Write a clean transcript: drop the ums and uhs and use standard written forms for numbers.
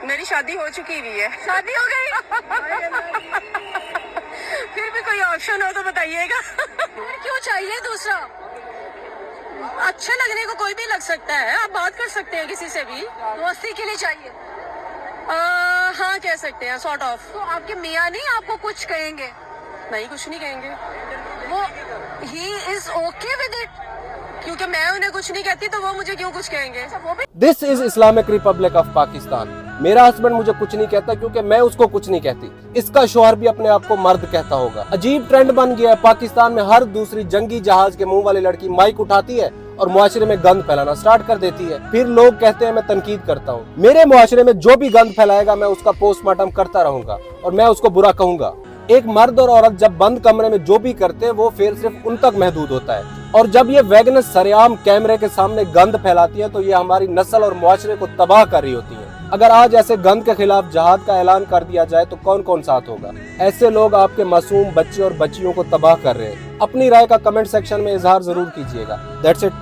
मेरी शादी हो चुकी हुई है। शादी हो गई? फिर भी कोई ऑप्शन हो तो बताइएगा। फिर क्यों चाहिए दूसरा? अच्छा लगने को कोई भी लग सकता है, आप बात कर सकते हैं किसी से भी। दोस्ती के लिए चाहिए? हाँ कह सकते हैं, सॉर्ट ऑफ। तो आपके मियाँ नहीं आपको कुछ कहेंगे? नहीं, कुछ नहीं कहेंगे, वो he is okay with it? क्योंकि मैं उन्हें कुछ नहीं कहती तो वो मुझे क्यों कुछ कहेंगे। वो भी this is Islamic Republic of Pakistan. मेरा हस्बैंड मुझे कुछ नहीं कहता क्योंकि मैं उसको कुछ नहीं कहती। इसका शौहर भी अपने आप को मर्द कहता होगा। अजीब ट्रेंड बन गया है, पाकिस्तान में हर दूसरी जंगी जहाज के मुंह वाली लड़की माइक उठाती है और मुआशरे में गंद फैलाना स्टार्ट कर देती है। फिर लोग कहते हैं मैं तनकीद करता हूँ। मेरे मुआशरे में जो भी गंद फैलाएगा मैं उसका पोस्टमार्टम करता रहूंगा और मैं उसको बुरा कहूंगा। एक मर्द और औरत जब बंद कमरे में जो भी करते हैं वो फिर सिर्फ उन तक महदूद होता है, और जब ये वैगनस सरेआम कैमरे के सामने गंद फैलाती है तो ये हमारी नस्ल और मुआशरे को तबाह कर रही होती है। अगर आज ऐसे गंद के खिलाफ जिहाद का ऐलान कर दिया जाए तो कौन कौन साथ होगा? ऐसे लोग आपके मासूम बच्चे और बच्चियों को तबाह कर रहे हैं। अपनी राय का कमेंट सेक्शन में इजहार जरूर कीजिएगा। That's it.